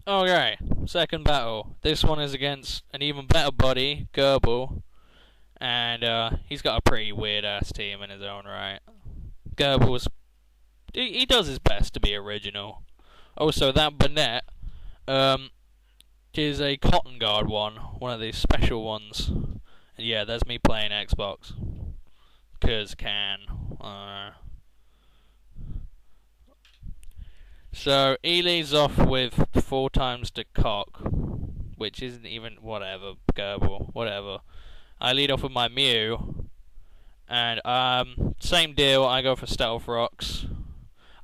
Okay, second battle. This one is against an even better buddy, Ghirbal, and he's got a pretty weird ass team in his own right. Ghirbal he does his best to be original. Also, that Bonnet is a cotton guard one of these special ones. And yeah, there's me playing Xbox. 'Cause can. So he leads off with 4 times the cock, which isn't even whatever, Ghirbal, whatever. I lead off with my Mew, and same deal. I go for Stealth Rocks.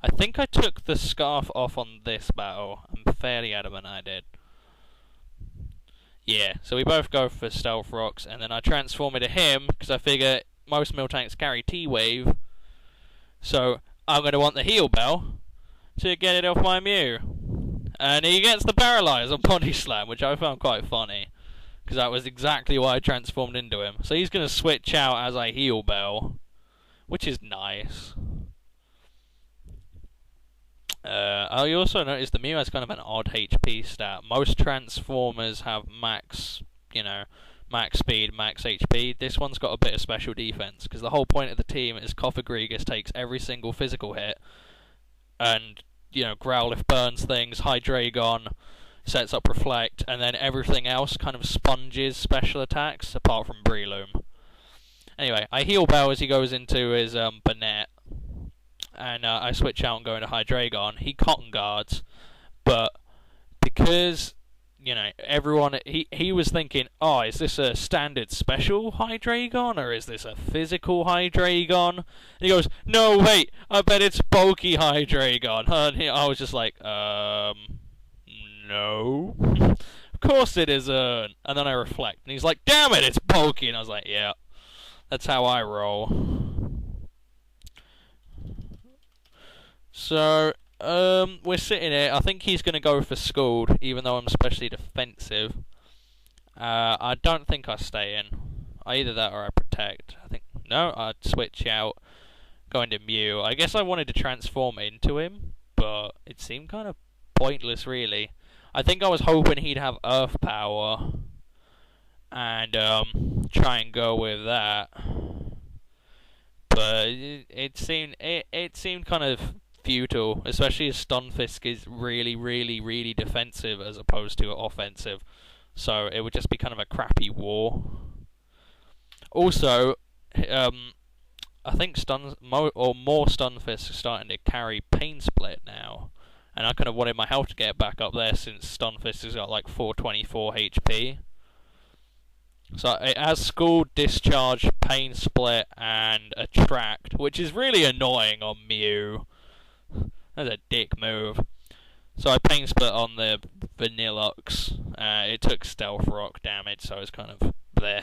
I think I took the scarf off on this battle. I'm fairly adamant I did. Yeah, so we both go for Stealth Rocks, and then I transform into him because I figure most Mill Tanks carry T-Wave, so I'm going to want the Heal Bell to get it off my Mew. And he gets the Paralyze on Body Slam, which I found quite funny, because that was exactly why I transformed into him. So he's going to switch out as I Heal Bell, which is nice. I also noticed the Mew has kind of an odd HP stat. Most Transformers have max, max speed, max HP. This one's got a bit of special defense, because the whole point of the team is Coffagregus takes every single physical hit, and, Growlithe burns things, Hydreigon sets up Reflect, and then everything else kind of sponges special attacks, apart from Breloom. Anyway, I Heal Bell as he goes into his Bonnet, and I switch out and go into Hydreigon. He Cotton Guards, but because everyone, he was thinking, oh, is this a standard special Hydreigon, or is this a physical Hydreigon? And he goes, no, wait, I bet it's bulky Hydreigon. And I was just like, no. Of course it isn't. And then I reflect, and he's like, damn it, it's bulky. And I was like, yeah, that's how I roll. So, we're sitting here. I think he's going to go for Scald, even though I'm especially defensive. I don't think I stay in. Either that or I protect. No, I'd switch out, go into Mew. I guess I wanted to transform into him, but it seemed kind of pointless, really. I think I was hoping he'd have Earth Power, and try and go with that. But it seemed kind of futile, especially as Stunfisk is really, really, really defensive as opposed to offensive. So it would just be kind of a crappy war. Also, I think more Stunfisk are starting to carry Pain Split now, and I kind of wanted my health to get back up there since Stunfisk has got like 424 HP. So it has Scald, Discharge, Pain Split, and Attract, which is really annoying on Mew. That's a dick move. So I Pain Split on the Vanillux. It took Stealth Rock damage, so it's kind of there.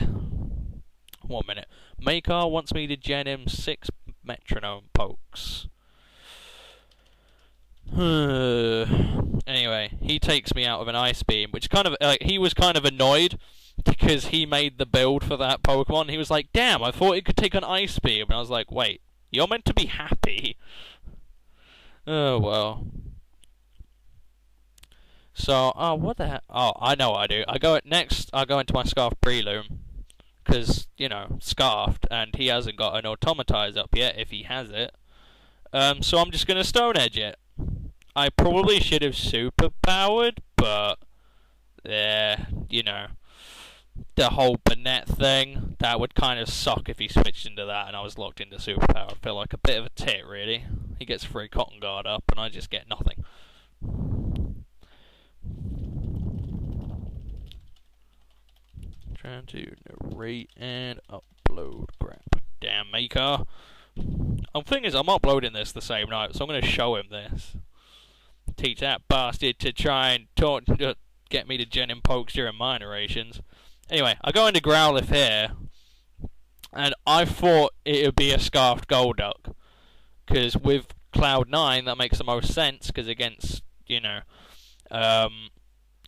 1 minute. Makar wants me to gen him 6 Metronome Pokes. Anyway, he takes me out of an Ice Beam, which kind of he was kind of annoyed because he made the build for that Pokemon. He was like, damn, I thought it could take an Ice Beam. And I was like, wait, you're meant to be happy. Oh, well. So, what the heck? Oh, I know what I do. I go into my Scarf Breloom. Because, Scarfed, and he hasn't got an Automatize up yet, if he has it. So I'm just going to Stone Edge it. I probably should have Super Powered, but, yeah, the whole Bonnet thing, that would kind of suck if he switched into that and I was locked into Super Power. I feel like a bit of a tit, really. He gets free Cotton Guard up and I just get nothing. Trying to narrate and upload crap. Damn, Makar. The thing is, I'm uploading this the same night, so I'm going to show him this. Teach that bastard to try and get me to gen him pokes during my narrations. Anyway, I go into Growlithe here, and I thought it would be a Scarfed Golduck, because with Cloud9 that makes the most sense, because against,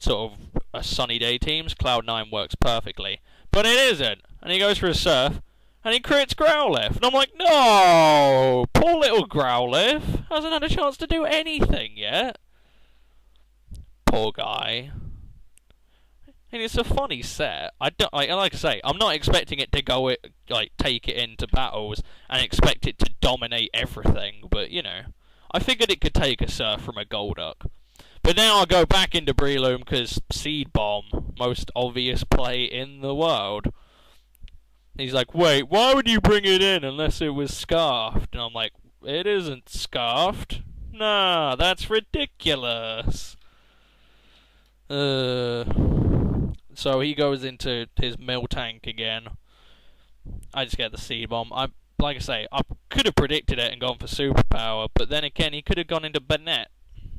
sort of a sunny day teams, Cloud9 works perfectly. But it isn't, and he goes for a Surf, and he crits Growlithe, and I'm like, no! Poor little Growlithe hasn't had a chance to do anything yet. poor guy. And it's a funny set. I like I say, I'm not expecting it to go take it into battles and expect it to dominate everything. But you know, I figured it could take a surf from a Golduck. But now I'll go back into Breloom because Seed Bomb, most obvious play in the world. He's like, wait, why would you bring it in unless it was scarfed? And I'm like, it isn't scarfed. Nah, that's ridiculous. So he goes into his Miltank again. I just get the Seed Bomb. Like I say, I could have predicted it and gone for Superpower, but then again, he could have gone into Banette.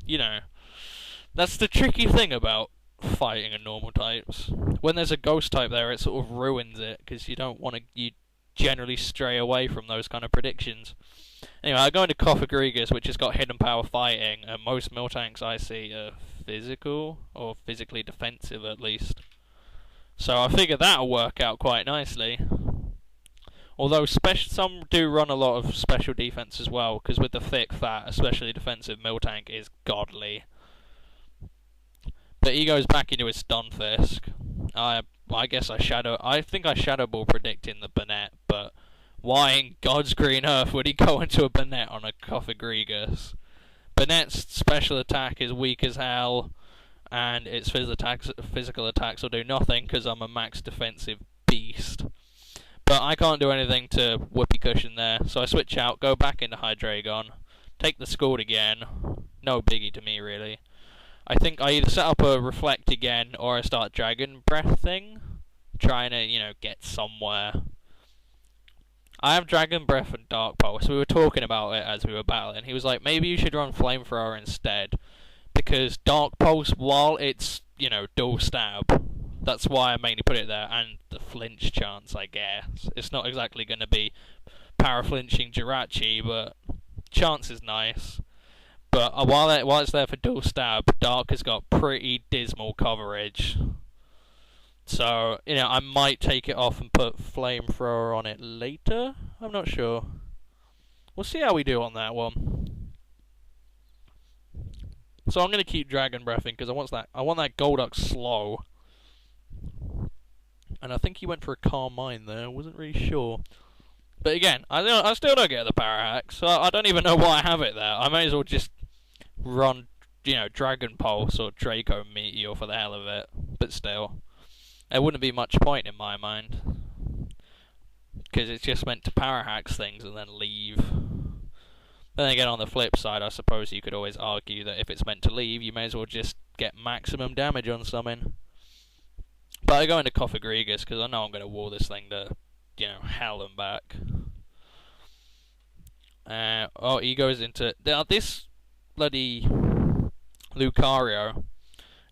You know, that's the tricky thing about fighting in normal types. When there's a ghost type there, it sort of ruins it, because you don't want to, you generally stray away from those kind of predictions. Anyway, I go into Koffagrigus, which has got hidden power fighting, and most Miltanks I see are physical, or physically defensive at least. So I figure that'll work out quite nicely. Although some do run a lot of special defense as well, because with the thick, fat, especially defensive Miltank is godly. But he goes back into his Stunfisk. I guess I think I Shadow Ball predicting the Banette, but why in God's green earth would he go into a Banette on a Koffagrigus? Banette's special attack is weak as hell, and its physical attacks will do nothing because I'm a max defensive beast. But I can't do anything to whoopee cushion there, so I switch out, go back into Hydreigon, take the Scald again. No biggie to me, really. I think I either set up a Reflect again, or I start Dragon Breath thing, trying to, you know, get somewhere. I have Dragon Breath and Dark Pulse. We were talking about it as we were battling. He was like, maybe you should run Flamethrower instead, because Dark Pulse, while it's, you know, dual stab, that's why I mainly put it there, and the flinch chance, I guess. It's not exactly going to be para-flinching Jirachi, but chance is nice. But while it's there for dual stab, Dark has got pretty dismal coverage. So, you know, I might take it off and put Flamethrower on it later. I'm not sure. We'll see how we do on that one. So I'm going to keep Dragon Breathing because I want that Golduck slow. And I think he went for a Carmine there. I wasn't really sure. But again, I still don't get the Power Hack, so I don't even know why I have it there. I may as well just run, you know, Dragon Pulse or Draco Meteor for the hell of it. But still, there wouldn't be much point in my mind, because it's just meant to Power Hacks things and then leave. Then again, on the flip side, I suppose you could always argue that if it's meant to leave, you may as well just get maximum damage on something. But I go into Koffagrigus because I know I'm going to wall this thing to, you know, hell and back. He goes into... this bloody Lucario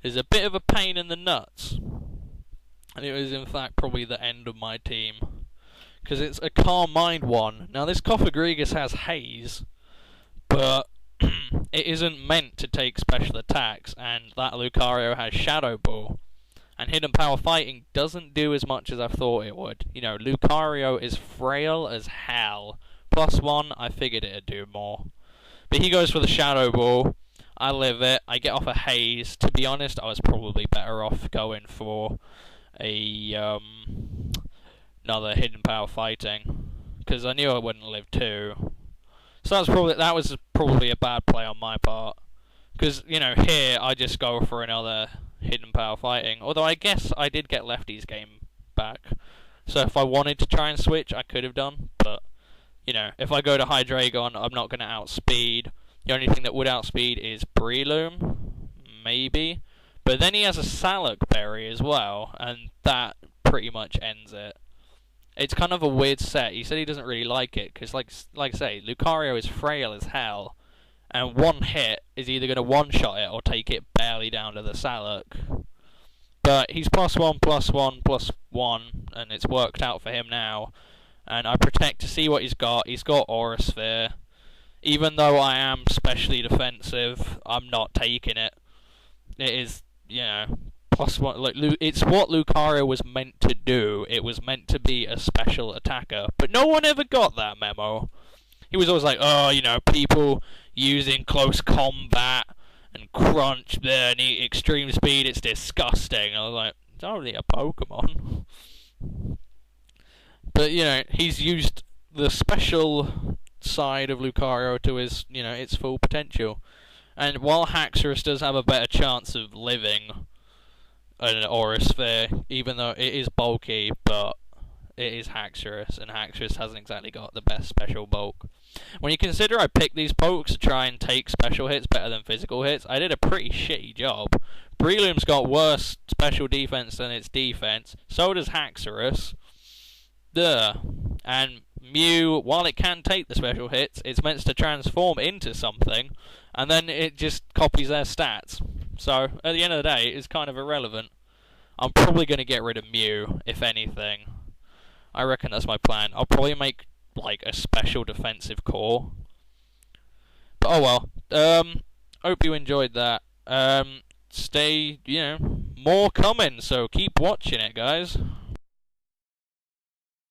is a bit of a pain in the nuts. And it was, in fact, probably the end of my team, because it's a Calm Mind one. Now, this Koffagrigus has Haze, but it isn't meant to take special attacks, and that Lucario has Shadow Ball. And Hidden Power Fighting doesn't do as much as I thought it would. You know, Lucario is frail as hell. +1, I figured it'd do more. But he goes for the Shadow Ball. I live it. I get off a Haze. To be honest, I was probably better off going for another Hidden Power Fighting, because I knew I wouldn't live 2. So that was probably a bad play on my part. Because, you know, here I just go for another Hidden Power Fighting. Although I guess I did get Lefty's game back. So if I wanted to try and switch, I could have done. But, you know, if I go to Hydreigon, I'm not going to outspeed. The only thing that would outspeed is Breloom. Maybe. But then he has a Salak Berry as well. And that pretty much ends it. It's kind of a weird set. He said he doesn't really like it. Because, like I say, Lucario is frail as hell. And one hit is either going to one-shot it or take it barely down to the Salak. But he's +1, and it's worked out for him now. And I protect to see what he's got. He's got Aura Sphere. Even though I am specially defensive, I'm not taking it. It is, you know, +1. Like, it's what Lucario was meant to do. It was meant to be a special attacker. But no one ever got that memo. He was always like, oh, you know, people using close combat and crunch there and eat extreme speed. It's disgusting. I was like, it's only a Pokemon. But you know, he's used the special side of Lucario to his, you know, its full potential. And while Haxorus does have a better chance of living an Aura Sphere, even though it is bulky, but it is Haxorus, and Haxorus hasn't exactly got the best special bulk. When you consider I picked these pokes to try and take special hits better than physical hits, I did a pretty shitty job. Breloom's got worse special defense than its defense, so does Haxorus. Duh. And Mew, while it can take the special hits, it's meant to transform into something, and then it just copies their stats. So, at the end of the day, it's kind of irrelevant. I'm probably going to get rid of Mew, if anything. I reckon that's my plan. I'll probably make, like, a special defensive core. But oh well. Hope you enjoyed that. Stay, you know, more coming, so keep watching it, guys.